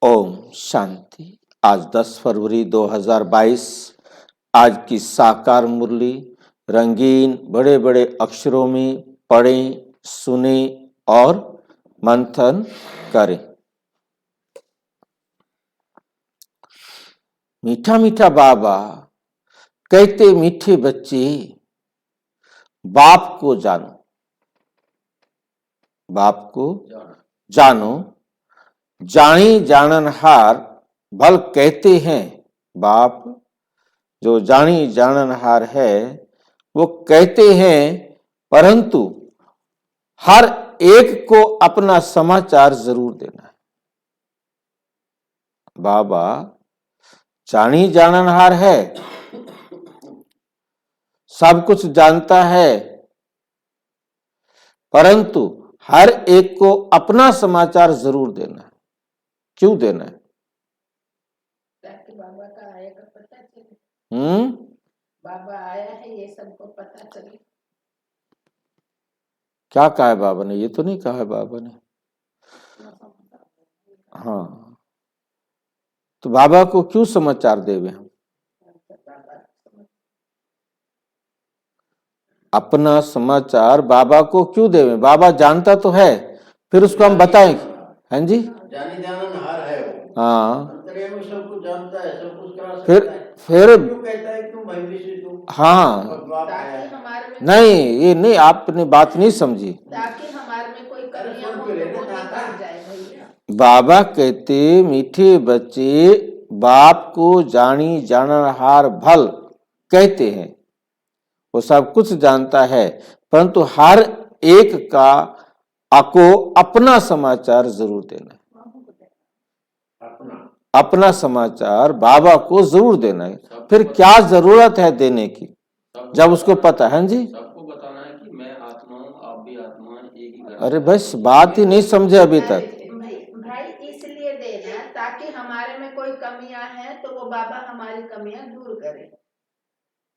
ओम शांति। आज 10 फरवरी 2022। आज की साकार मुरली रंगीन बड़े बड़े अक्षरों में पढ़ें, सुने और मंथन करें। मीठा मीठा बाबा कहते, मीठे बच्चे बाप को जानो, बाप को जानो, जानी जाननहार भल कहते हैं। बाप जो जानी जाननहार है वो कहते हैं, परंतु हर एक को अपना समाचार जरूर देना है। बाबा जानी जाननहार है, सब कुछ जानता है, परंतु हर एक को अपना समाचार जरूर देना है। क्यों देना है? ताकि बाबा का आया का पता चले। बाबा आया है ये सबको पता चले। क्या कहा है बाबा ने? ये तो नहीं कहा है बाबा ने। हाँ, तो बाबा को क्यों समाचार देवे हम? अपना समाचार बाबा को क्यों देवे? बाबा जानता तो है, फिर उसको हम बताएं। हैं जी, जानी जाननहार है वो। हाँ, अंतर्यामी सब कुछ जानता है, सब कुछ करा सकता फिर है। क्यों कहता है, क्यों भय से तू? हाँ, ताकि हमारे में नहीं, ये नहीं, आपने बात नहीं समझी। ताकि हमारे में कोई कमियां हो तो वो निकल जाए भैया। बाबा कहते, मीठे बच्चे बाप को जानी जाननहार भल कहते हैं। वो सब कुछ जानता है, परंतु हर एक का को अपना समाचार जरूर देना है। अपना समाचार बाबा को जरूर देना है। फिर क्या जरूरत है देने की, जब उसको पता है। जी, सबको बताना है कि मैं आत्मा हूँ, आप भी आत्मा हैं, एक ही। अरे बस बात ही नहीं समझे अभी तक। भाई इसलिए देना ताकि हमारे में कोई कमियां हैं तो वो बाबा हमारी कमियां दूर करे।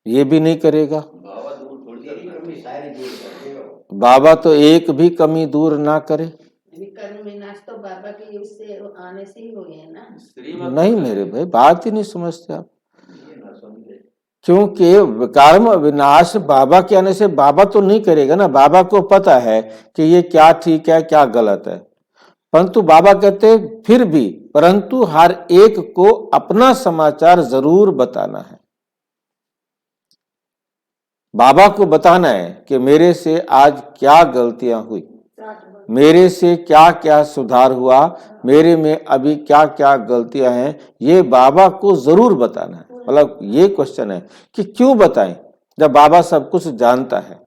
ये भी नहीं करेगा बाबा दूर थोड़ी कमी सारी दूर कर देगा। बाबा, तो एक भी कमी दूर ना करे। कर्म विनाश तो बाबा के युग से आने से ही हो गए ना। नहीं मेरे भाई, बात ही नहीं समझते आप। क्योंकि कर्म विनाश बाबा के आने से बाबा तो नहीं करेगा ना। बाबा को पता है कि ये क्या ठीक है क्या गलत है, परंतु बाबा कहते फिर भी, परंतु हर एक को अपना समाचार जरूर बताना है। बाबा को बताना है कि मेरे से आज क्या गलतियां हुई, मेरे से क्या क्या सुधार हुआ, मेरे में अभी क्या क्या गलतियां हैं, ये बाबा को जरूर बताना है। मतलब ये क्वेश्चन है कि क्यों बताएं जब बाबा सब कुछ जानता है।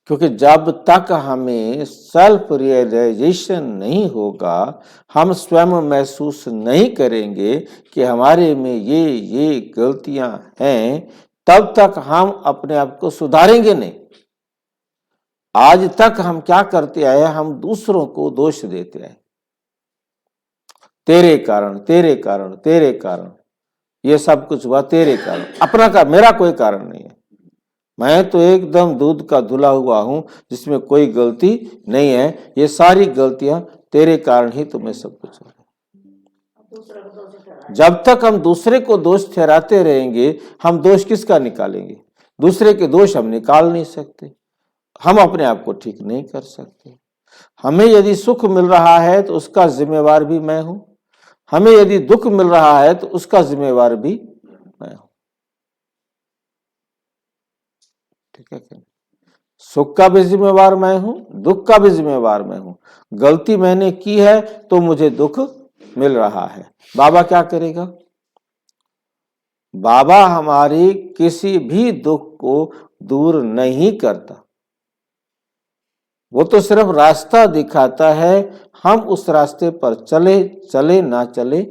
क्योंकि जब तक हमें सेल्फ रियलाइजेशन नहीं होगा, हम स्वयं महसूस नहीं करेंगे कि हमारे में ये गलतियां हैं, तब तक हम अपने आप को सुधारेंगे नहीं। आज तक हम क्या करते आए? हम दूसरों को दोष देते आए, तेरे कारण, तेरे कारण, तेरे कारण, ये सब कुछ हुआ तेरे कारण। अपना का मेरा कोई कारण नहीं है। मैं तो एकदम दूध का धुला हुआ हूं, जिसमें कोई गलती नहीं है। ये सारी गलतियां तेरे कारण ही तुम्हें सब कुछ हो। जब तक हम दूसरे को दोष ठहराते रहेंगे, हम दोष किसका निकालेंगे? दूसरे के दोष हम निकाल नहीं सकते, हम अपने आप को ठीक नहीं कर सकते। हमें यदि सुख मिल रहा है तो उसका जिम्मेवार भी मैं हूं, हमें यदि दुख मिल रहा है तो उसका जिम्मेवार भी मैं हूं। ठीक है क्या? सुख का भी जिम्मेवार मैं हूं, दुख का भी जिम्मेवार मैं हूं। गलती मैंने की है तो मुझे दुख मिल रहा है। बाबा क्या करेगा? बाबा हमारी किसी भी दुख को दूर नहीं करता, वो तो सिर्फ रास्ता दिखाता है। हम उस रास्ते पर चले चले ना चले,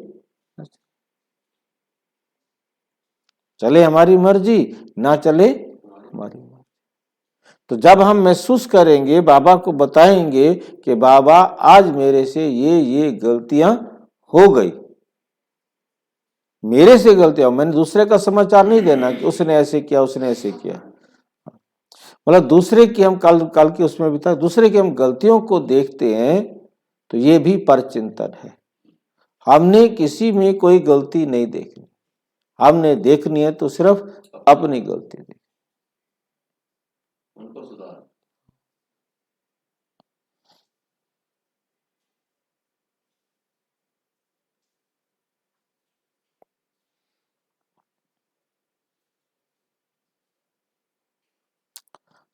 चले हमारी मर्जी, ना चले हमारी मर्जी। तो जब हम महसूस करेंगे, बाबा को बताएंगे कि बाबा आज मेरे से ये गलतियां हो गई, मेरे से गलतियां, मैंने दूसरे का समाचार नहीं देना कि उसने ऐसे किया, उसने ऐसे किया। मतलब दूसरे की हम कल की उसमें भी था, दूसरे की हम गलतियों को देखते हैं तो ये भी परचिंतन है। हमने किसी में कोई गलती नहीं देखनी, हमने देखनी है तो सिर्फ अपनी गलती देखनी। उनको सुधार।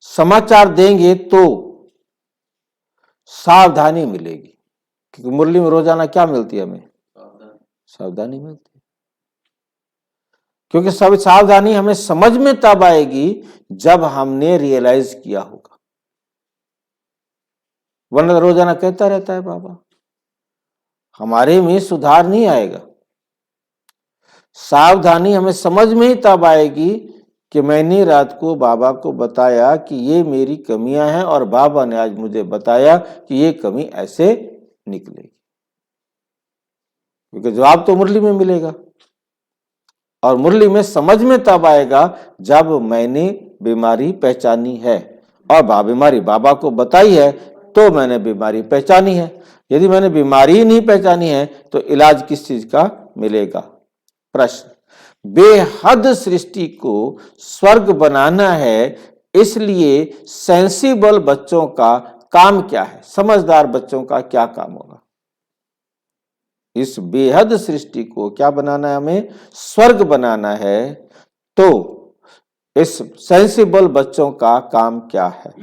समाचार देंगे तो सावधानी मिलेगी, क्योंकि मुरली में रोजाना क्या मिलती है हमें? सावधान। सावधानी मिलती है। क्योंकि सब सावधानी हमें समझ में तब आएगी जब हमने रियलाइज किया होगा। वरना रोजाना कहता रहता है बाबा, हमारे में सुधार नहीं आएगा। सावधानी हमें समझ में ही तब आएगी कि मैंने रात को बाबा को बताया कि ये मेरी कमियां हैं और बाबा ने आज मुझे बताया कि ये कमी ऐसे निकलेगी। क्योंकि जवाब तो मुरली में मिलेगा, और मुरली में समझ में तब आएगा जब मैंने बीमारी पहचानी है, और बीमारी बाबा को बताई है तो मैंने बीमारी पहचानी है। यदि मैंने बीमारी नहीं पहचानी है तो इलाज किस चीज का मिलेगा? प्रश्न, बेहद सृष्टि को स्वर्ग बनाना है, इसलिए सेंसिबल बच्चों का काम क्या है? समझदार बच्चों का क्या काम होगा? इस बेहद सृष्टि को क्या बनाना है? हमें स्वर्ग बनाना है। तो इस सेंसिबल बच्चों का काम क्या है?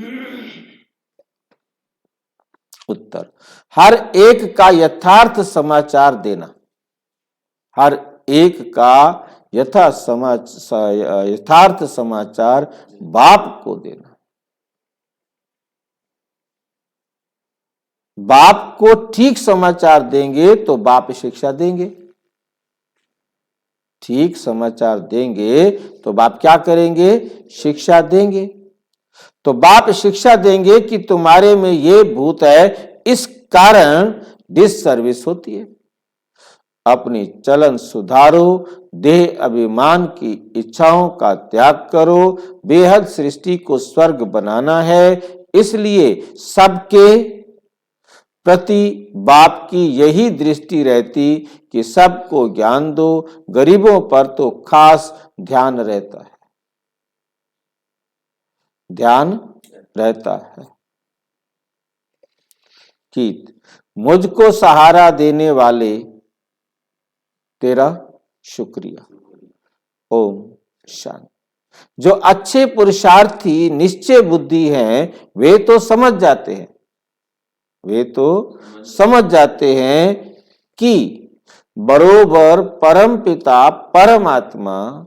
उत्तर, हर एक का यथार्थ समाचार देना। हर एक का यथार्थ समाचार बाप को देना। बाप को ठीक समाचार देंगे तो बाप शिक्षा देंगे। ठीक समाचार देंगे तो बाप क्या करेंगे? शिक्षा देंगे। तो बाप शिक्षा देंगे कि तुम्हारे में ये भूत है, इस कारण डिस सर्विस होती है। अपनी चलन सुधारो, देह अभिमान की इच्छाओं का त्याग करो। बेहद सृष्टि को स्वर्ग बनाना है, इसलिए सबके प्रति बाप की यही दृष्टि रहती कि सबको ज्ञान दो। गरीबों पर तो खास ध्यान रहता है, ध्यान रहता है। कि मुझको सहारा देने वाले तेरा शुक्रिया। ओम शांति। जो अच्छे पुरुषार्थी निश्चय बुद्धि हैं वे तो समझ जाते हैं, वे तो समझ जाते हैं कि बरोबर परम पिता परमात्मा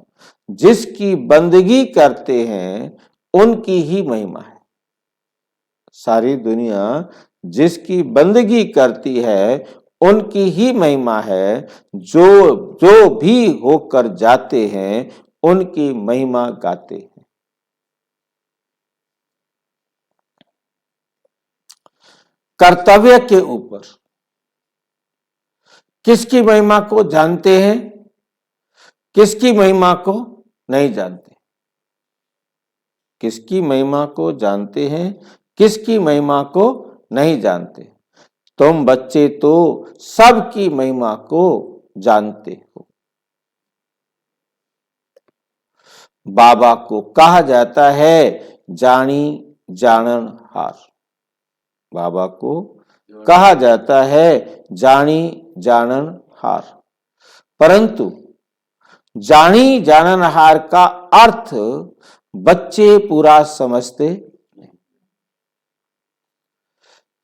जिसकी बंदगी करते हैं उनकी ही महिमा है। सारी दुनिया जिसकी बंदगी करती है उनकी ही महिमा है। जो भी होकर जाते हैं उनकी महिमा गाते हैं। कर्तव्य के ऊपर किसकी महिमा को जानते हैं, किसकी महिमा को नहीं जानते? किसकी महिमा को जानते हैं, किसकी महिमा को नहीं जानते? तुम बच्चे तो सबकी महिमा को जानते हो। बाबा को कहा जाता है जानी जानन हार। बाबा को कहा जाता है जानी जानन हार, परंतु जानी जानन हार का अर्थ बच्चे पूरा समझते।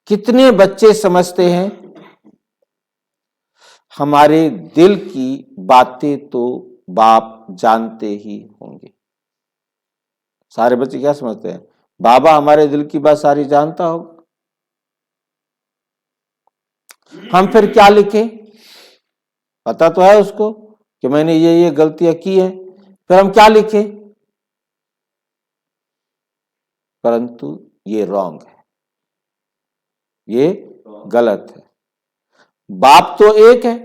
कितने बच्चे समझते हैं? हमारे दिल की बातें तो बाप जानते ही होंगे। सारे बच्चे क्या समझते हैं? बाबा हमारे दिल की बात सारी जानता होगा। हम फिर क्या लिखें? पता तो है उसको कि मैंने ये गलतियां की हैं, फिर हम क्या लिखें? परंतु ये रॉन्ग है, ये गलत है। बाप तो एक है,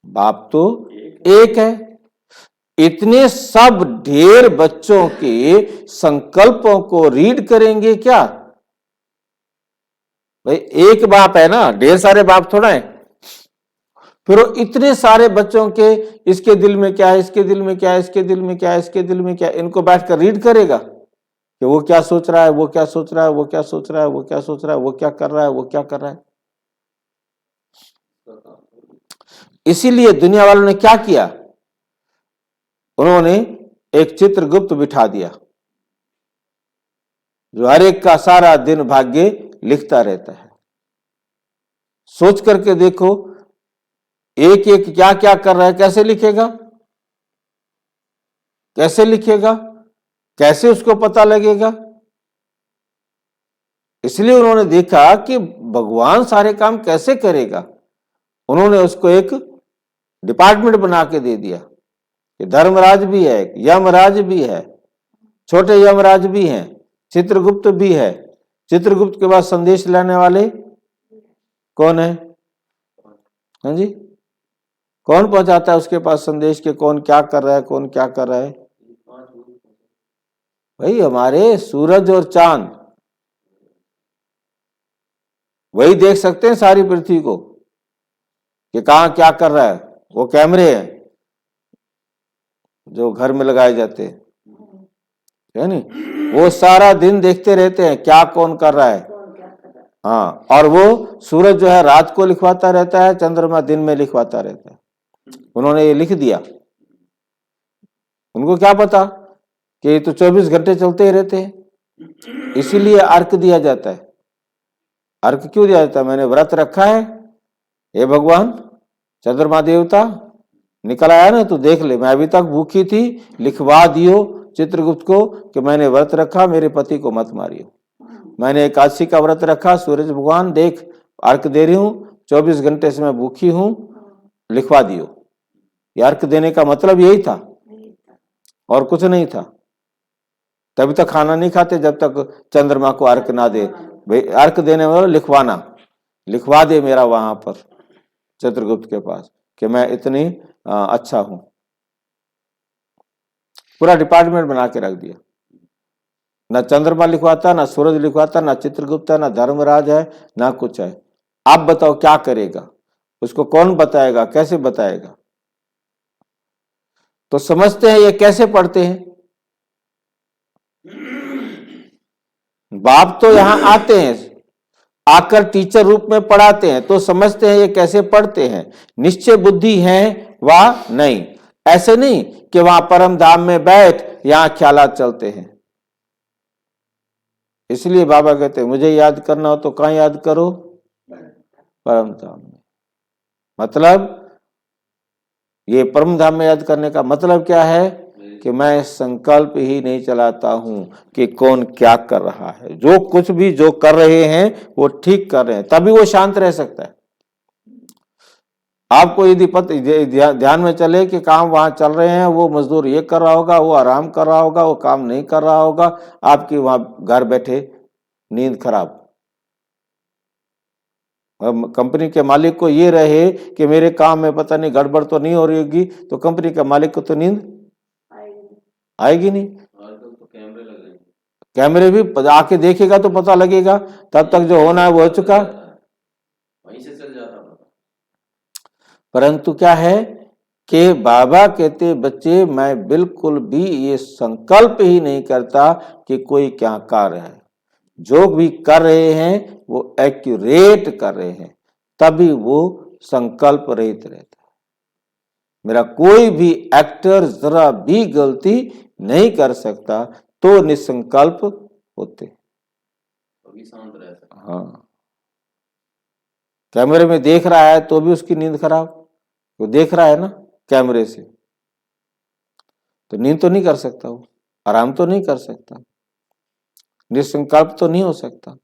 बाप तो एक है। इतने सब ढेर बच्चों के संकल्पों को रीड करेंगे क्या? भाई एक बाप है ना, ढेर सारे बाप थोड़ा है। फिर वो इतने सारे बच्चों के, इसके दिल में क्या है, इसके दिल में क्या है, इसके दिल में क्या है, इसके दिल में क्या है, इनको बैठकर रीड करेगा कि वो क्या सोच रहा है, वो क्या सोच रहा है, वो क्या सोच रहा है, वो क्या सोच रहा है, वो क्या कर रहा है, वो क्या कर रहा है। इसीलिए दुनिया वालों ने क्या किया, उन्होंने एक चित्रगुप्त बिठा दिया जो हर एक का सारा दिन भाग्य लिखता रहता है। सोच करके देखो, एक एक क्या क्या कर रहा है, कैसे लिखेगा, कैसे लिखेगा, कैसे उसको पता लगेगा। इसलिए उन्होंने देखा कि भगवान सारे काम कैसे करेगा, उन्होंने उसको एक डिपार्टमेंट बना के दे दिया कि धर्मराज भी है, यमराज भी है, छोटे यमराज भी हैं, चित्रगुप्त भी है। चित्रगुप्त के बाद संदेश लाने वाले कौन है? हाँ जी, कौन पहुंचाता है उसके पास संदेश के, कौन क्या कर रहा है, कौन क्या कर रहा है? भाई हमारे सूरज और चांद, वही देख सकते हैं सारी पृथ्वी को कि कहां क्या कर रहा है। वो कैमरे हैं जो घर में लगाए जाते हैं, है नहीं, वो सारा दिन देखते रहते हैं क्या कौन कर रहा है। हाँ, और वो सूरज जो है रात को लिखवाता रहता है, चंद्रमा दिन में लिखवाता रहता है। उन्होंने ये लिख दिया। उनको क्या पता कि ये तो 24 घंटे चलते ही रहते हैं। इसीलिए अर्क दिया जाता है। अर्क क्यों दिया जाता है? मैंने व्रत रखा है, हे भगवान चंद्रमा देवता निकल आया ना, तो देख ले, मैं अभी तक भूखी थी, लिखवा दियो चित्रगुप्त को कि मैंने व्रत रखा, मेरे पति को मत मारियो। मैंने एकादशी का व्रत रखा, सूरज भगवान देख अर्क दे रही हूं, 24 घंटे से मैं भूखी हूं, लिखवा दियो। ये अर्क देने का मतलब यही था और कुछ नहीं था। तभी तक खाना नहीं खाते जब तक चंद्रमा को अर्क ना दे। भाई अर्क देने वाला लिखवाना, लिखवा दे मेरा वहां पर चित्रगुप्त के पास कि मैं इतनी अच्छा हूं। पूरा डिपार्टमेंट बना के रख दिया। ना चंद्रमा लिखवाता, ना सूरज लिखवाता, ना चित्रगुप्त है, ना धर्मराज है, ना कुछ है। आप बताओ क्या करेगा? उसको कौन बताएगा, कैसे बताएगा? तो समझते हैं ये कैसे पढ़ते हैं। बाप तो यहां आते हैं, आकर टीचर रूप में पढ़ाते हैं, तो समझते हैं ये कैसे पढ़ते हैं। निश्चय बुद्धि है वा नहीं, ऐसे नहीं कि वहां परम धाम में बैठ यहां ख्यालात चलते हैं। इसलिए बाबा कहते हैं मुझे याद करना हो तो कहां याद करो? परम धाम में। मतलब ये परम धाम में याद करने का मतलब क्या है कि मैं संकल्प ही नहीं चलाता हूं कि कौन क्या कर रहा है। जो कुछ भी जो कर रहे हैं वो ठीक कर रहे हैं, तभी वो शांत रह सकता है। आपको यदि ध्यान में चले कि काम वहां चल रहे हैं, वो मजदूर ये कर रहा होगा, वो आराम कर रहा होगा, वो काम नहीं कर रहा होगा, आपकी वहां घर बैठे नींद खराब। कंपनी के मालिक को ये रहे कि मेरे काम में पता नहीं गड़बड़ तो नहीं हो रही होगी, तो कंपनी के मालिक को तो नींद आएगी नहीं। आजकल तो कैमरे लगे हैं। कैमरे भी आके देखेगा तो पता लगेगा, तब तक जो होना है वो हो चुका। वहीं से चल जाता पता। परंतु क्या है कि बाबा कहते बच्चे मैं बिल्कुल भी ये संकल्प ही नहीं करता कि कोई क्या कार्य है। जो भी कर रहे हैं वो एक्यूरेट कर रहे हैं, तभी वो संकल्प रहित रहता है। मेरा कोई भी एक्टर जरा भी गलती नहीं कर सकता, तो निसंकल्प होते। अभी शांत रह सकता। हाँ, कैमरे में देख रहा है तो भी उसकी नींद खराब, वो देख रहा है ना कैमरे से, तो नींद तो नहीं कर सकता, वो आराम तो नहीं कर सकता, निसंकल्प तो नहीं हो सकता।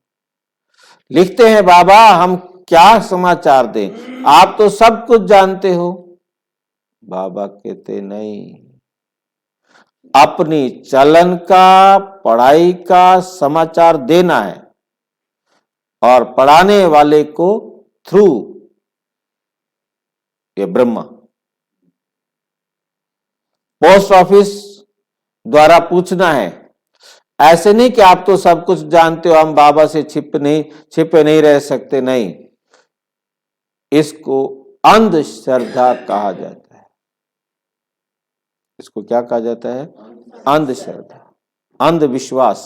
लिखते हैं बाबा हम क्या समाचार दें, आप तो सब कुछ जानते हो। बाबा कहते नहीं, अपनी चलन का, पढ़ाई का समाचार देना है, और पढ़ाने वाले को थ्रू ये ब्रह्मा। पोस्ट ऑफिस द्वारा पूछना है ऐसे नहीं कि आप तो सब कुछ जानते हो, हम बाबा से छिपे नहीं रह सकते, नहीं। इसको अंधश्रद्धा कहा जाता है। इसको क्या कहा जाता है? अंधश्रद्धा, अंधविश्वास।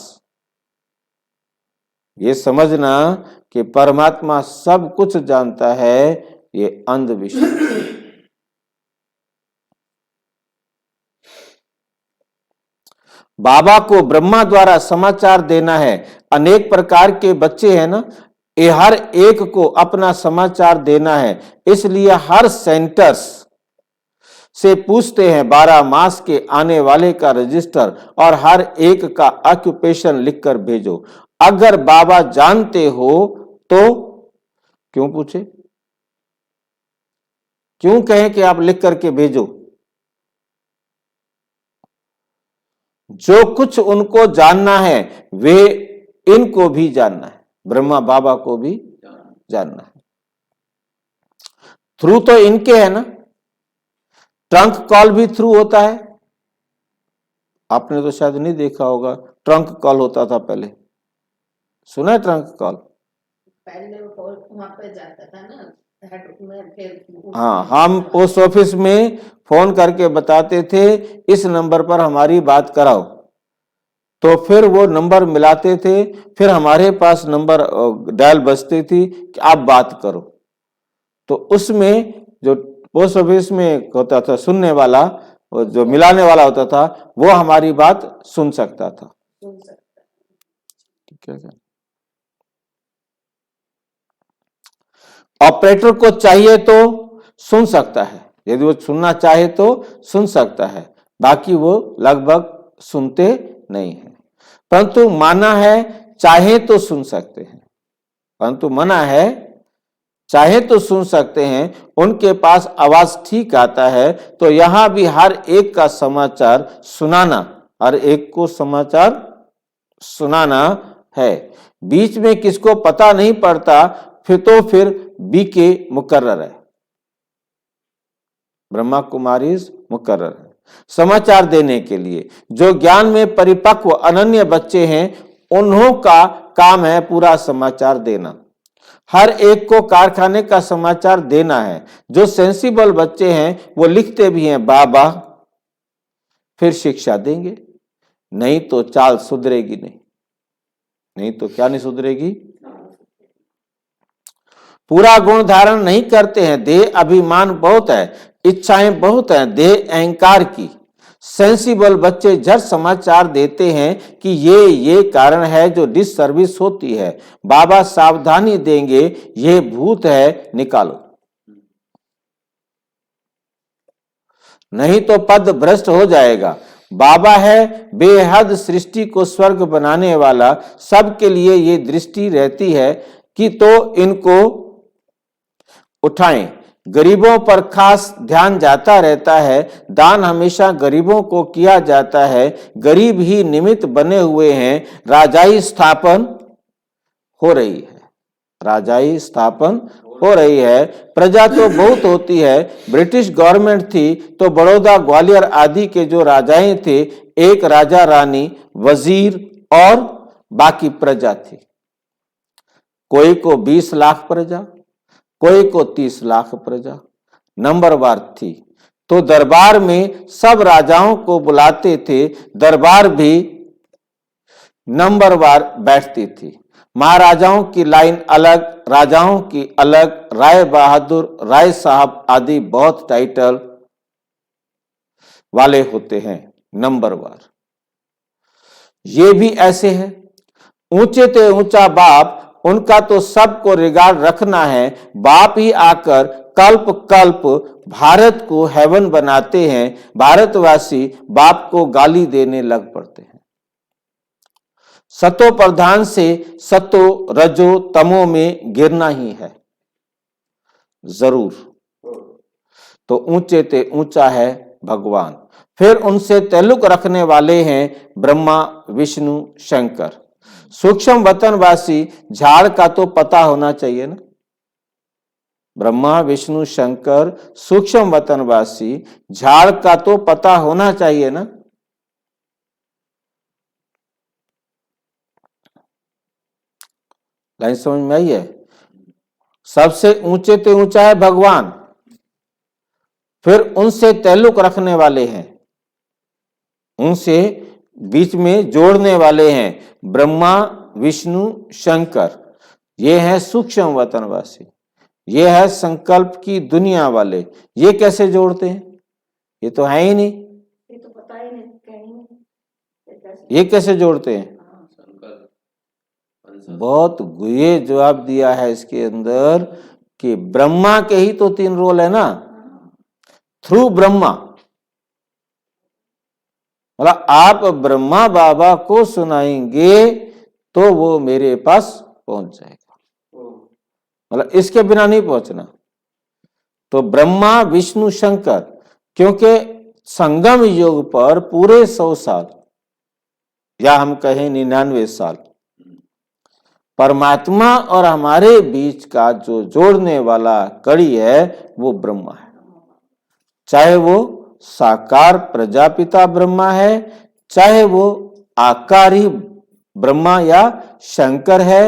ये समझना कि परमात्मा सब कुछ जानता है, ये अंधविश्वास। बाबा को ब्रह्मा द्वारा समाचार देना है। अनेक प्रकार के बच्चे हैं ना, ये हर एक को अपना समाचार देना है, इसलिए हर सेंटर्स से पूछते हैं 12 मास के आने वाले का रजिस्टर और हर एक का ऑक्यूपेशन लिखकर भेजो। अगर बाबा जानते हो तो क्यों पूछे, क्यों कहें कि आप लिख करके भेजो? जो कुछ उनको जानना है वे इनको भी जानना है, ब्रह्मा बाबा को भी जानना है। थ्रू तो इनके है ना, ट्रंक कॉल भी थ्रू होता है। आपने तो शायद नहीं देखा होगा, ट्रंक कॉल होता था पहले, सुना है ट्रंक कॉल? पहले वो वहां पे जाता था ना हेड में, फिर हाँ, हम पोस्ट ऑफिस में फोन करके बताते थे इस नंबर पर हमारी बात कराओ, तो फिर वो नंबर मिलाते थे, फिर हमारे पास नंबर डायल बजती थी कि आप बात करो। तो उसमें जो पोस्ट ऑफिस में होता था सुनने वाला, और जो मिलाने वाला होता था, वो हमारी बात सुन सकता था। सुन सकता है। ठीक है। ऑपरेटर को चाहिए तो सुन सकता है, यदि वो सुनना चाहे तो सुन सकता है, बाकी वो लगभग सुनते नहीं है। परंतु माना है चाहे तो सुन सकते हैं, परंतु मना है चाहे तो सुन सकते हैं, उनके पास आवाज ठीक आता है। तो यहां भी हर एक का समाचार सुनाना, हर एक को समाचार सुनाना है। बीच में किसको पता नहीं पड़ता, फिर बीके मुकर्रर है, ब्रह्मा कुमारी मुकर्रर है समाचार देने के लिए। जो ज्ञान में परिपक्व अनन्य बच्चे हैं, उन्हों का काम है पूरा समाचार देना, हर एक को कारखाने का समाचार देना है। जो सेंसिबल बच्चे हैं वो लिखते भी हैं बाबा, फिर शिक्षा देंगे, नहीं तो चाल सुधरेगी नहीं। नहीं तो क्या नहीं सुधरेगी? पूरा गुण धारण नहीं करते हैं, देह अभिमान बहुत है, इच्छाएं बहुत हैं, देह अहंकार की। सेंसिबल बच्चे झट समाचार देते हैं कि ये कारण है जो डिससर्विस होती है। बाबा सावधानी देंगे, ये भूत है, निकालो, नहीं तो पद भ्रष्ट हो जाएगा। बाबा है बेहद सृष्टि को स्वर्ग बनाने वाला, सबके लिए ये दृष्टि रहती है कि तो इनको उठाएं। गरीबों पर खास ध्यान जाता रहता है, दान हमेशा गरीबों को किया जाता है, गरीब ही निमित्त बने हुए हैं। राजाई स्थापन हो रही है, राजाई स्थापन हो रही है। प्रजा तो बहुत होती है, ब्रिटिश गवर्नमेंट थी तो बड़ौदा ग्वालियर आदि के जो राजाएं थे, एक राजा रानी वजीर और बाकी प्रजा थी। कोई को 20 लाख प्रजा, कोई को 30 लाख प्रजा, नंबरवार थी। तो दरबार में सब राजाओं को बुलाते थे, दरबार भी नंबरवार बैठती थी। महाराजाओं की लाइन अलग, राजाओं की अलग, राय बहादुर, राय साहब आदि बहुत टाइटल वाले होते हैं, नंबरवार। ये भी ऐसे है, ऊंचे ते ऊंचा बाप, उनका तो सबको रिगार्ड रखना है। बाप ही आकर कल्प कल्प भारत को हेवन बनाते हैं, भारतवासी बाप को गाली देने लग पड़ते हैं। सतो प्रधान से सतो रजो तमो में गिरना ही है जरूर। तो ऊंचे ते ऊंचा है भगवान, फिर उनसे ताल्लुक रखने वाले हैं ब्रह्मा विष्णु शंकर। सूक्ष्म वतनवासी झाड़ का तो पता होना चाहिए ना, ब्रह्मा विष्णु शंकर सूक्ष्म वतनवासी, झाड़ का तो पता होना चाहिए ना। लाइन समझ में आई है? सबसे ऊंचे ते ऊंचा है भगवान, फिर उनसे ताल्लुक रखने वाले हैं, उनसे बीच में जोड़ने वाले हैं ब्रह्मा विष्णु शंकर। ये है सूक्ष्म वतनवासी, ये है संकल्प की दुनिया वाले। ये कैसे जोड़ते हैं? ये तो है ही नहीं, ये तो पता ही नहीं, कहीं नहीं, ये कैसे? ये कैसे जोड़ते हैं? संकल्प बहुत गुहे जवाब दिया है इसके अंदर कि ब्रह्मा के ही तो 3 रोल है ना, थ्रू ब्रह्मा। मतलब आप ब्रह्मा बाबा को सुनाएंगे तो वो मेरे पास पहुंच जाएगा, मतलब इसके बिना नहीं पहुंचना। तो ब्रह्मा विष्णु शंकर, क्योंकि संगम योग पर पूरे 100 साल या हम कहें 99 साल परमात्मा और हमारे बीच का जो जोड़ने वाला कड़ी है वो ब्रह्मा है। चाहे वो साकार प्रजापिता ब्रह्मा है, चाहे वो आकारी ब्रह्मा या शंकर है,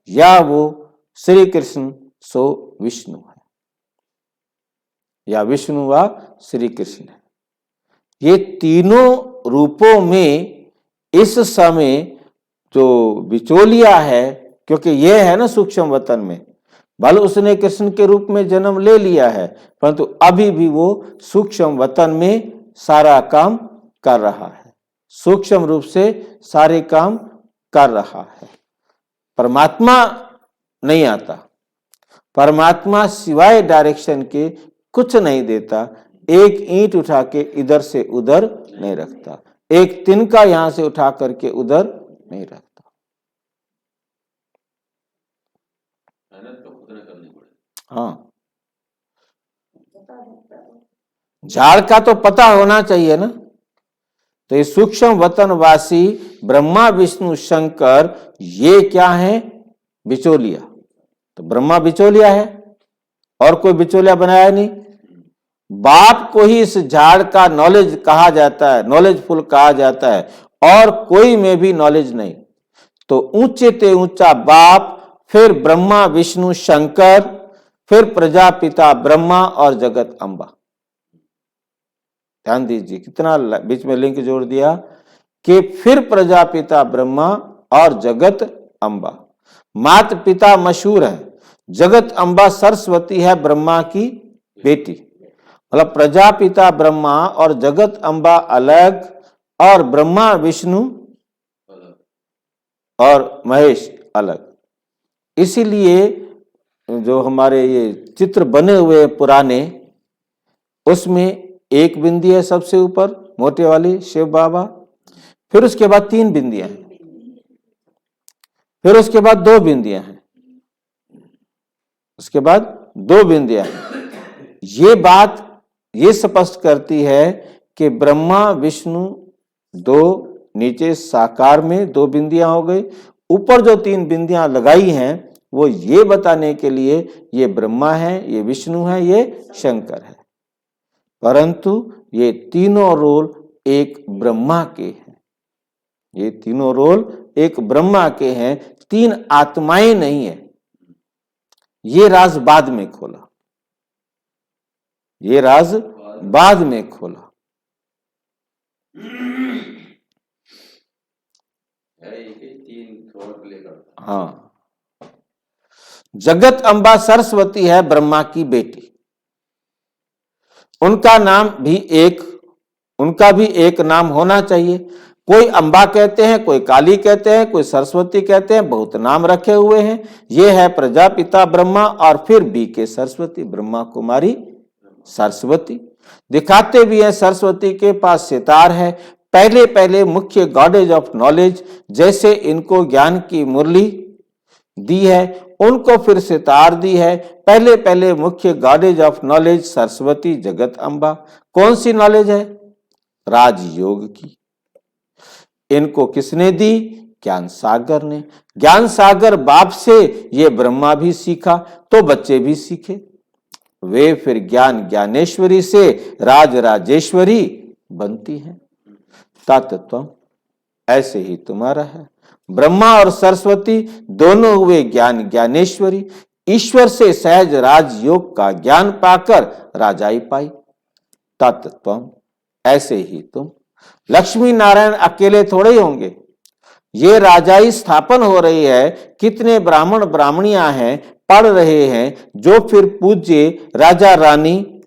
या वो श्री कृष्ण सो विष्णु है, या विष्णु व श्री कृष्ण है। ये तीनों रूपों में इस समय जो बिचौलिया है, क्योंकि ये है ना सूक्ष्म वतन में, भले उसने कृष्ण के रूप में जन्म ले लिया है, परंतु अभी भी वो सूक्ष्म वतन में सारा काम कर रहा है, सूक्ष्म रूप से सारे काम कर रहा है। परमात्मा नहीं आता, परमात्मा सिवाय डायरेक्शन के कुछ नहीं देता। एक ईंट उठा के इधर से उधर नहीं रखता, एक तिनका यहां से उठा करके उधर नहीं रखता। मेहनत तो खुद ने करनी पड़ेगी। हाँ, झाड़ का तो पता होना चाहिए ना। तो ये सूक्ष्म वतनवासी ब्रह्मा विष्णु शंकर ये क्या है? बिचौलिया। तो ब्रह्मा बिचौलिया है, और कोई बिचौलिया बनाया नहीं। बाप को ही इस झाड़ का नॉलेज कहा जाता है, नॉलेजफुल कहा जाता है, और कोई में भी नॉलेज नहीं। तो ऊंचे ते ऊंचा बाप, फिर ब्रह्मा विष्णु शंकर, फिर प्रजापिता ब्रह्मा और जगत अम्बा। ध्यान दीजिए कितना बीच में लिंक जोड़ दिया कि फिर प्रजापिता ब्रह्मा और जगत अम्बा। माता पिता मशहूर है, जगत अम्बा सरस्वती है ब्रह्मा की बेटी। मतलब प्रजापिता ब्रह्मा और जगत अम्बा अलग, और ब्रह्मा विष्णु और महेश अलग। इसीलिए जो हमारे ये चित्र बने हुए पुराने, उसमें एक बिंदी है सबसे ऊपर मोटे वाली शिव बाबा, फिर उसके बाद 3 बिंदियां हैं, फिर उसके बाद 2 बिंदियां हैं, उसके बाद 2 बिंदियां हैं। ये बात ये स्पष्ट करती है कि ब्रह्मा विष्णु 2, नीचे साकार में 2 बिंदियां हो गई, ऊपर जो 3 बिंदियां लगाई हैं वो ये बताने के लिए ये ब्रह्मा है, ये विष्णु है, ये शंकर है। परंतु ये तीनों रोल एक ब्रह्मा के हैं, ये तीनों रोल एक ब्रह्मा के हैं, 3 आत्माएं नहीं है। ये राज बाद में खोला, ये राज बाद में खोला। हाँ, जगत अम्बा सरस्वती है ब्रह्मा की बेटी। उनका नाम भी उनका भी एक नाम होना चाहिए। कोई अम्बा कहते हैं, कोई काली कहते हैं, कोई सरस्वती कहते हैं, बहुत नाम रखे हुए हैं। ये है प्रजापिता ब्रह्मा, और फिर बी के सरस्वती, ब्रह्मा कुमारी सरस्वती। दिखाते भी हैं सरस्वती के पास सितार है। पहले पहले मुख्य गॉडेज ऑफ नॉलेज, जैसे इनको ज्ञान की मुरली दी है, उनको फिर सितार दी है। पहले पहले मुख्य गॉडेज ऑफ नॉलेज सरस्वती जगत अम्बा। कौन सी नॉलेज है? राजयोग की। इनको किसने दी? ज्ञान सागर ने। ज्ञान सागर बाप से ये ब्रह्मा भी सीखा, तो बच्चे भी सीखे। वे फिर ज्ञान ज्ञानेश्वरी से राज राजेश्वरी बनती हैं। तातत्व ऐसे ही तुम्हारा है। ब्रह्मा और सरस्वती दोनों हुए ज्ञान ज्ञानेश्वरी। ईश्वर से सहज राजयोग का ज्ञान पाकर राजाई पाई। तत्त्वम, ऐसे ही तुम। लक्ष्मी नारायण अकेले थोड़े ही होंगे, ये राजाई स्थापन हो रही है। कितने ब्राह्मण ब्राह्मणियां हैं, पढ़ रहे हैं, जो फिर पूज्य राजा रानी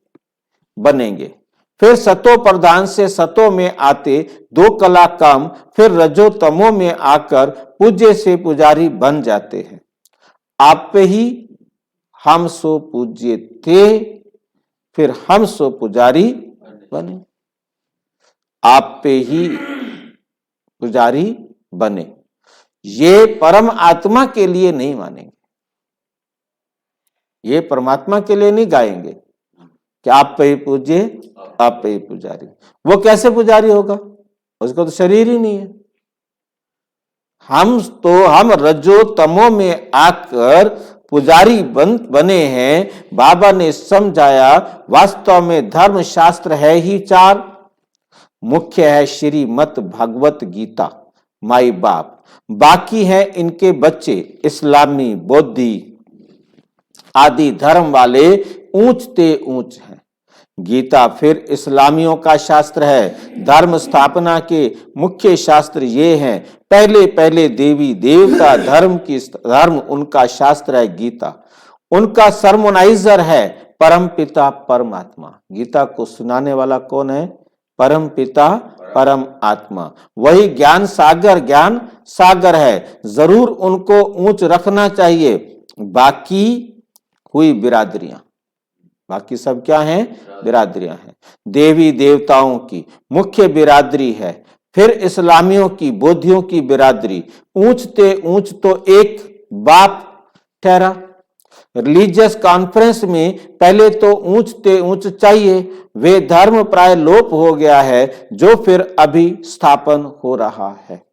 बनेंगे। फिर सतो प्रधान से सतो में आते 2 कला कम, फिर रजो तमो में आकर पूज्य से पुजारी बन जाते हैं। आप पे ही हम सो पूज्य थे, फिर हम सो पुजारी बने। आप पे ही पुजारी बने। ये परम आत्मा के लिए नहीं मानेंगे, ये परमात्मा के लिए नहीं गाएंगे कि आप पे ही पूज्य, आप पे ही पुजारी। वो कैसे पुजारी होगा, उसको तो शरीर ही नहीं है। हम रजो तमो में आकर पुजारी बने हैं। बाबा ने समझाया, वास्तव में धर्म शास्त्र है ही 4। मुख्य है श्रीमद् भगवत गीता, माई बाप। बाकी है इनके बच्चे, इस्लामी, बौद्धि आदि धर्म वाले ऊंचते ऊंच हैं। गीता फिर इस्लामियों का शास्त्र है। धर्म स्थापना के मुख्य शास्त्र ये हैं। पहले पहले देवी देवता धर्म उनका शास्त्र है गीता। उनका सरमोनाइजर है परम पिता परमात्मा। गीता को सुनाने वाला कौन है? परम पिता परम आत्मा। वही ज्ञान सागर है। जरूर उनको ऊंच रखना चाहिए। बाकी हुई बिरादरियां, बाकी सब क्या हैं? बिरादरियां हैं। देवी देवताओं की मुख्य बिरादरी है। फिर इस्लामियों की, बौद्धियों की बिरादरी। ऊंचते ऊंच तो एक बाप ठहरा। रिलीजियस कॉन्फ्रेंस में पहले तो ऊंचते ऊंच चाहिए। वे धर्म प्राय लोप हो गया है, जो फिर अभी स्थापन हो रहा है।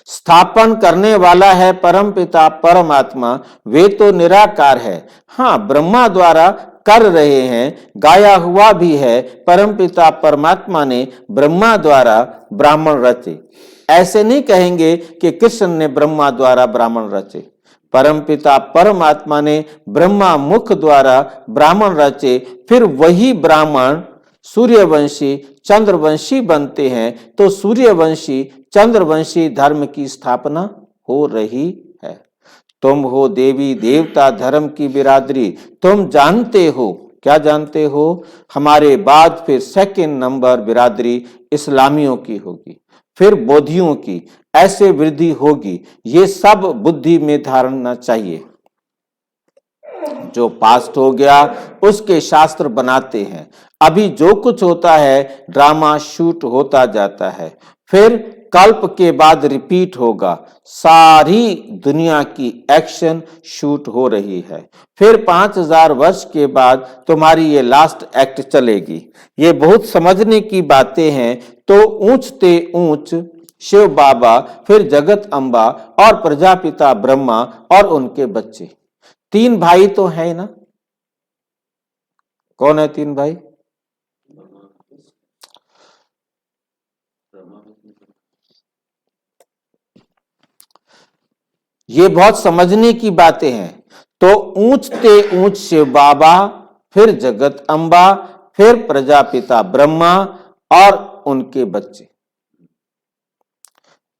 स्थापन करने वाला है परम पिता परमात्मा। वे तो निराकार है। हाँ, ब्रह्मा द्वारा कर रहे हैं, गाया हुआ भी है। परम पिता परमात्मा ने ब्रह्मा द्वारा ब्राह्मण रचे। ऐसे नहीं कहेंगे कि कृष्ण ने ब्रह्मा द्वारा ब्राह्मण रचे। परम पिता परमात्मा ने ब्रह्मा मुख द्वारा ब्राह्मण रचे। फिर वही ब्राह्मण सूर्यवंशी चंद्रवंशी बनते हैं। तो सूर्यवंशी चंद्रवंशी धर्म की स्थापना हो रही है। तुम हो देवी देवता धर्म की बिरादरी। तुम जानते हो, क्या जानते हो? हमारे बाद फिर सेकंड नंबर बिरादरी इस्लामियों की होगी, फिर बौद्धियों की। ऐसे वृद्धि होगी। ये सब बुद्धि में धारणा चाहिए। जो पास्ट हो गया उसके शास्त्र बनाते हैं। अभी जो कुछ होता है ड्रामा शूट होता जाता है। फिर कल्प के बाद रिपीट होगा। सारी दुनिया की एक्शन शूट हो रही है। फिर 5000 वर्ष के बाद तुम्हारी ये लास्ट एक्ट चलेगी। ये बहुत समझने की बातें हैं। तो ऊंचते ऊंच शिव बाबा, फिर जगत अम्बा और प्रजापिता ब्रह्मा और उनके बच्चे। 3 भाई तो है ना? कौन है 3 भाई? ये बहुत समझने की बातें हैं। तो ऊंचते ऊंच शिव बाबा, फिर जगत अम्बा, फिर प्रजापिता ब्रह्मा और उनके बच्चे।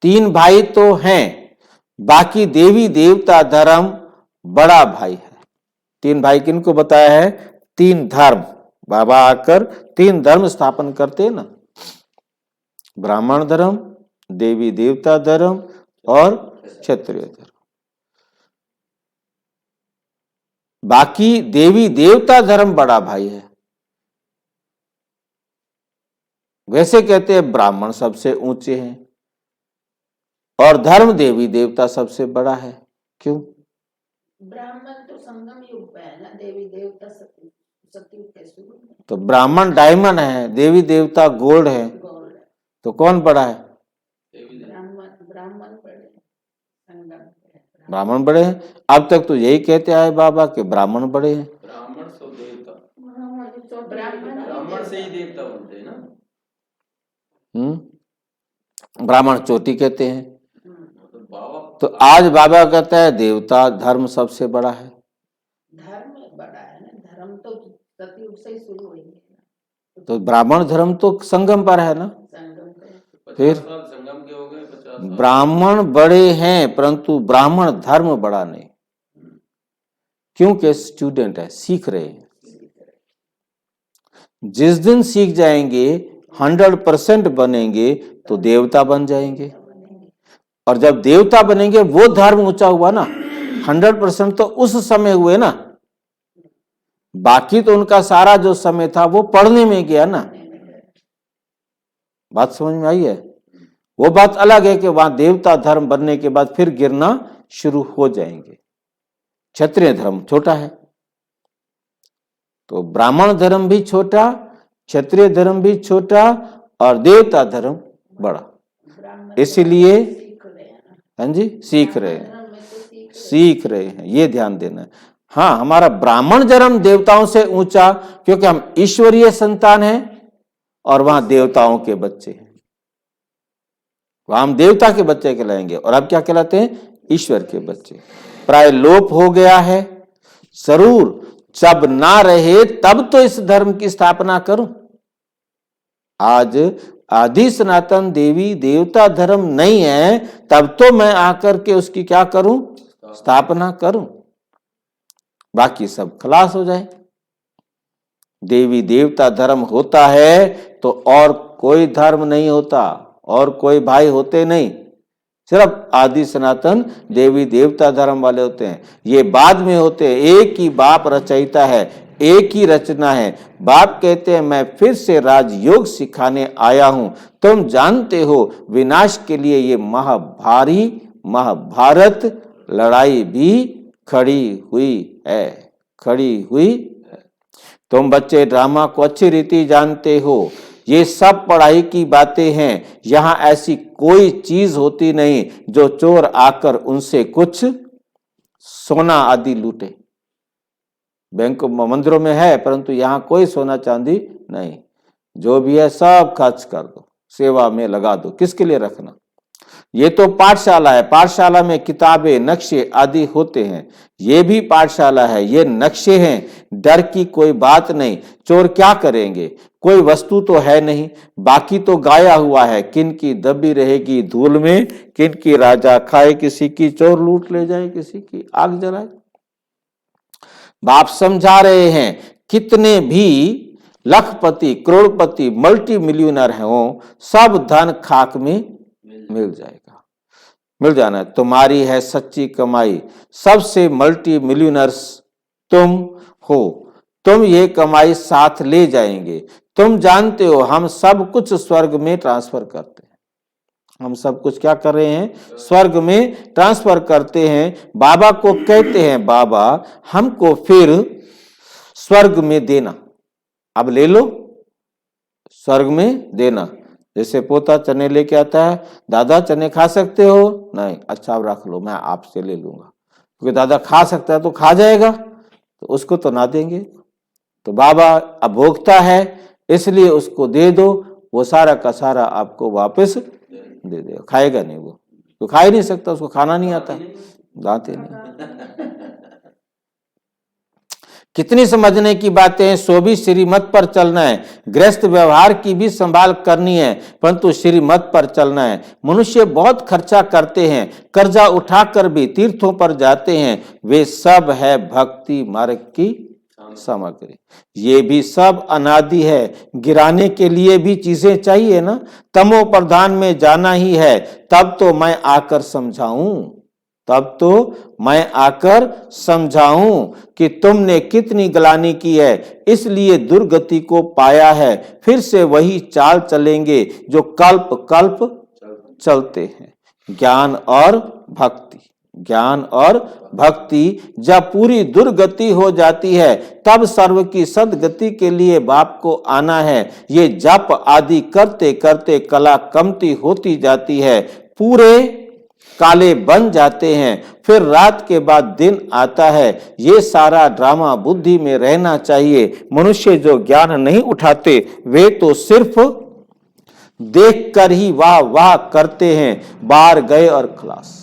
3 भाई तो हैं। बाकी देवी देवता धर्म बड़ा भाई है। 3 भाई किनको बताया है? 3 धर्म। बाबा आकर 3 धर्म स्थापन करते हैं ना, ब्राह्मण धर्म, देवी देवता धर्म और क्षत्रिय धर्म। बाकी देवी देवता धर्म बड़ा भाई है। वैसे कहते हैं ब्राह्मण सबसे ऊंचे हैं और धर्म देवी देवता सबसे बड़ा है। क्यों? ब्राह्मण तो संगम युग पे है ना, देवी देवता सतयुग के शुरू में। तो ब्राह्मण डायमंड है, देवी देवता गोल्ड है। गोल्ड है। तो कौन बड़ा है? ब्राह्मण बड़े, संगम पे है। ब्राह्मण बड़े हैं। अब तक तो यही कहते आए बाबा कि ब्राह्मण बड़े हैं। ब्राह्मण सब देवता, ब्राह्मण ब्राह्मण से ही देवता बनते हैं ना। ब्राह्मण चोटी कहते हैं। तो आज बाबा कहता है देवता धर्म सबसे बड़ा है। धर्म बड़ा है ना, धर्म तो सतयुग से ही शुरू हुई है। तो ब्राह्मण धर्म तो संगम पर है ना। संगम पे 50 साल संगम के हो गए, 50 साल। ब्राह्मण बड़े हैं परंतु ब्राह्मण धर्म बड़ा नहीं, क्योंकि स्टूडेंट है, सीख रहे हैं। जिस दिन सीख जाएंगे 100% बनेंगे तो देवता बन जाएंगे, और जब देवता बनेंगे वो धर्म ऊंचा हुआ ना। 100% तो उस समय हुए ना, बाकी तो उनका सारा जो समय था वो पढ़ने में गया ना। बात समझ में आई है? वो बात अलग है कि वहां देवता धर्म बनने के बाद फिर गिरना शुरू हो जाएंगे। क्षत्रिय धर्म छोटा है, तो ब्राह्मण धर्म भी छोटा, क्षत्रिय धर्म भी छोटा और देवता धर्म बड़ा। इसलिए हाँ जी, सीख रहे हैं, सीख रहे हैं, ये ध्यान देना है। हाँ, हमारा ब्राह्मण धर्म देवताओं से ऊंचा, क्योंकि हम ईश्वरीय संतान हैं और वहां देवताओं के बच्चे हैं। वहां हम देवता के बच्चे कहलाएंगे और अब क्या कहलाते हैं? ईश्वर के बच्चे। प्राय लोप हो गया है, जरूर जब ना रहे तब तो इस धर्म की स्थापना करूं। आज आदि सनातन देवी देवता धर्म नहीं है, तब तो मैं आकर के उसकी क्या करूं? स्थापना करूं, बाकी सब खलास हो जाए। देवी देवता धर्म होता है तो और कोई धर्म नहीं होता, और कोई भाई होते नहीं, सिर्फ आदि सनातन देवी देवता धर्म वाले होते हैं। ये बाद में होते हैं। एक ही बाप रचयिता है, एक ही रचना है। बाप कहते हैं मैं फिर से राजयोग सिखाने आया हूं। तुम जानते हो विनाश के लिए ये महाभारी महाभारत लड़ाई भी खड़ी हुई है, खड़ी हुई है। तुम बच्चे ड्रामा को अच्छी रीति जानते हो, ये सब पढ़ाई की बातें हैं। यहां ऐसी कोई चीज होती नहीं जो चोर आकर उनसे कुछ सोना आदि लूटे। बैंक मंदिरों में है, परंतु यहां कोई सोना चांदी नहीं। जो भी है सब खर्च कर दो, सेवा में लगा दो। किसके लिए रखना? ये तो पाठशाला है, पाठशाला में किताबें नक्शे आदि होते हैं। ये भी पाठशाला है, ये नक्शे हैं। डर की कोई बात नहीं। चोर क्या करेंगे? कोई वस्तु तो है नहीं, बाकी तो गाया हुआ है। किन की दबी रहेगी धूल में, किन की राजा खाए, किसी की चोर लूट ले जाए, किसी की आग जलाए। बाप समझा रहे हैं, कितने भी लखपति करोड़पति मल्टी मिलियनर हो, सब धन खाक में मिल जाएगा, मिल जाना। तुम्हारी है सच्ची कमाई, सबसे मल्टी मिलियनर्स तुम हो। तुम ये कमाई साथ ले जाएंगे। तुम जानते हो हम सब कुछ स्वर्ग में ट्रांसफर करते हैं। हम सब कुछ क्या कर रहे हैं? स्वर्ग में ट्रांसफर करते हैं। बाबा को कहते हैं बाबा हमको फिर स्वर्ग में देना, अब ले लो, स्वर्ग में देना। जैसे पोता चने लेके आता है, दादा चने खा सकते हो? नहीं, अच्छा अब रख लो, मैं आपसे ले लूंगा, क्योंकि दादा खा सकता है तो खा जाएगा, तो उसको तो ना देंगे। तो बाबा अब भोगता है, इसलिए उसको दे दो, वो सारा का सारा आपको वापस दे देगा। खाएगा नहीं, वो तो खा ही नहीं सकता, उसको खाना नहीं आता, दांत ही नहीं। कितनी समझने की बातें हैं। सो भी श्रीमत पर चलना है। गृहस्थ व्यवहार की भी संभाल करनी है, परंतु श्रीमत पर चलना है। मनुष्य बहुत खर्चा करते हैं, कर्जा उठाकर भी तीर्थों पर जाते हैं। वे सब है भक्ति मार्ग की सामग्री। ये भी सब अनादि है। गिराने के लिए भी चीजें चाहिए ना। तमो प्रधान में जाना ही है, तब तो मैं आकर समझाऊं, तब तो मैं आकर समझाऊं कि तुमने कितनी गलानी की है, इसलिए दुर्गति को पाया है। फिर से वही चाल चलेंगे जो कल्प कल्प चलते हैं। ज्ञान और भक्ति, ज्ञान और भक्ति जब पूरी दुर्गति हो जाती है, तब सर्व की सदगति के लिए बाप को आना है। ये जप आदि करते करते कला कमती होती जाती है, पूरे काले बन जाते हैं। फिर रात के बाद दिन आता है। ये सारा ड्रामा बुद्धि में रहना चाहिए। मनुष्य जो ज्ञान नहीं उठाते, वे तो सिर्फ देखकर ही वाह वाह करते हैं। बाहर गए और खलास।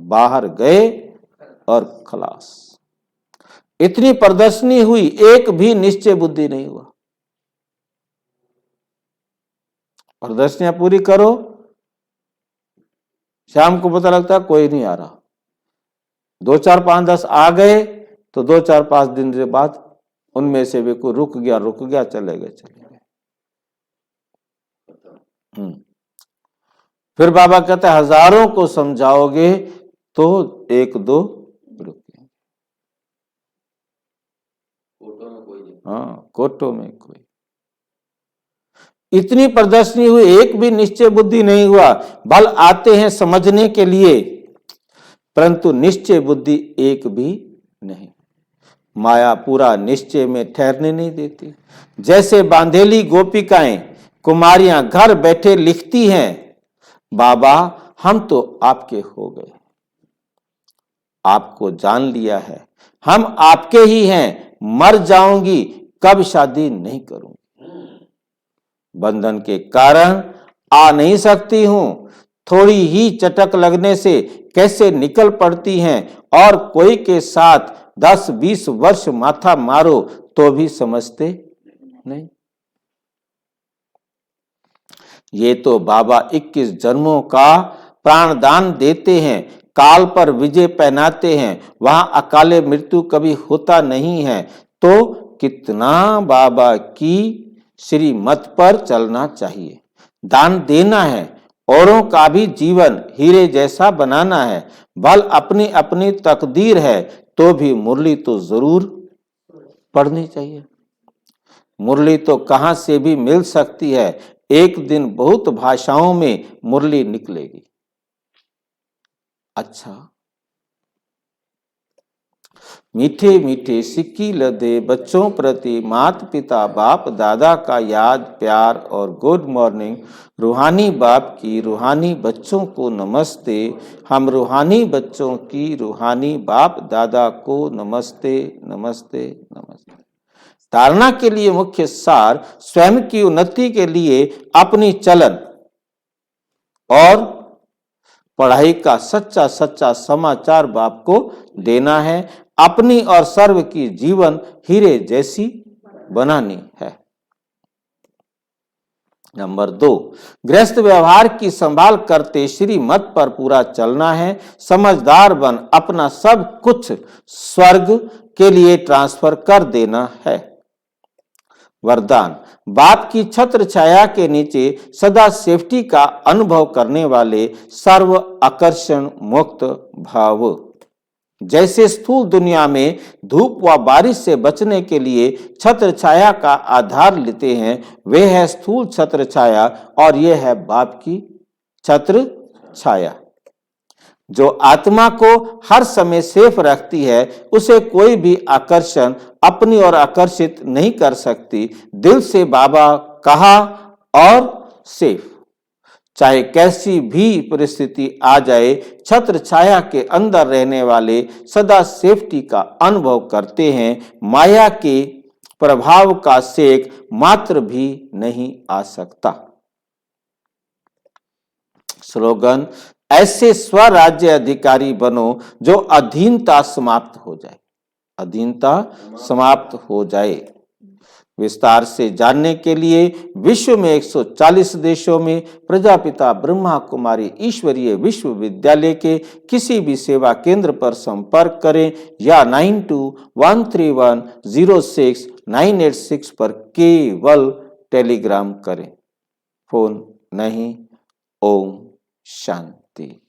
बाहर गए और खलास। इतनी प्रदर्शनी हुई, एक भी निश्चय बुद्धि नहीं हुआ। प्रदर्शनियां पूरी करो, शाम को पता लगता है कोई नहीं आ रहा। 2 4 5 10 आ गए तो 2 4 5 दिन के बाद उनमें से भी कोई रुक गया, चले गए। फिर बाबा कहते हैं हजारों को समझाओगे तो 1 2 रुके। फोटो में कोई नहीं। हाँ, कोटो में कोई। इतनी प्रदर्शनी हुई, एक भी निश्चय बुद्धि नहीं हुआ। बल आते हैं समझने के लिए, परंतु निश्चय बुद्धि एक भी नहीं। माया पूरा निश्चय में ठहरने नहीं देती। जैसे बांधेली गोपिकाएं कुमारियां घर बैठे लिखती हैं, बाबा हम तो आपके हो गए, आपको जान लिया है, हम आपके ही हैं, मर जाऊंगी कब शादी नहीं करूंगी। बंधन के कारण आ नहीं सकती हूं, थोड़ी ही चटक लगने से कैसे निकल पड़ती हैं, और कोई के साथ 10-20 वर्ष माथा मारो तो भी समझते नहीं। ये तो बाबा 21 जन्मों का प्राणदान देते हैं, काल पर विजय पहनाते हैं, वहां अकाले मृत्यु कभी होता नहीं है। तो कितना बाबा की श्रीमत पर चलना चाहिए, दान देना है, औरों का भी जीवन हीरे जैसा बनाना है। भल अपनी अपनी तकदीर है तो भी मुरली तो जरूर पढ़नी चाहिए। मुरली तो कहां से भी मिल सकती है, एक दिन बहुत भाषाओं में मुरली निकलेगी। अच्छा, मीठे मीठे सिक्की लदे बच्चों प्रति माता पिता बाप दादा का याद प्यार और गुड मॉर्निंग। रूहानी बाप की रूहानी बच्चों को नमस्ते, हम रूहानी बच्चों की रूहानी बाप दादा को नमस्ते नमस्ते नमस्ते। धारणा के लिए मुख्य सार, स्वयं की उन्नति के लिए अपनी चलन और पढ़ाई का सच्चा सच्चा समाचार बाप को देना है, अपनी और सर्व की जीवन हीरे जैसी बनानी है। नंबर 2, गृहस्थ व्यवहार की संभाल करते श्रीमत पर पूरा चलना है। समझदार बन अपना सब कुछ स्वर्ग के लिए ट्रांसफर कर देना है। वरदान, बाप की छत्र छाया के नीचे सदा सेफ्टी का अनुभव करने वाले सर्व आकर्षण मुक्त भाव। जैसे स्थूल दुनिया में धूप व बारिश से बचने के लिए छत्र छाया का आधार लेते हैं, वे है स्थूल छत्र छाया और यह है बाप की छत्र छाया। जो आत्मा को हर समय सेफ रखती है, उसे कोई भी आकर्षण अपनी ओर आकर्षित नहीं कर सकती। दिल से बाबा कहा और सेफ, चाहे कैसी भी परिस्थिति आ जाए, छत्र छाया के अंदर रहने वाले सदा सेफ्टी का अनुभव करते हैं। माया के प्रभाव का सेक मात्र भी नहीं आ सकता। स्लोगन, ऐसे स्वराज्य अधिकारी बनो जो अधीनता समाप्त हो जाए, अधीनता समाप्त हो जाए। विस्तार से जानने के लिए विश्व में 140 देशों में प्रजापिता ब्रह्मा कुमारी ईश्वरीय विश्वविद्यालय के किसी भी सेवा केंद्र पर संपर्क करें या 9213106986 पर केवल टेलीग्राम करें। फोन नहीं। ओम शांति।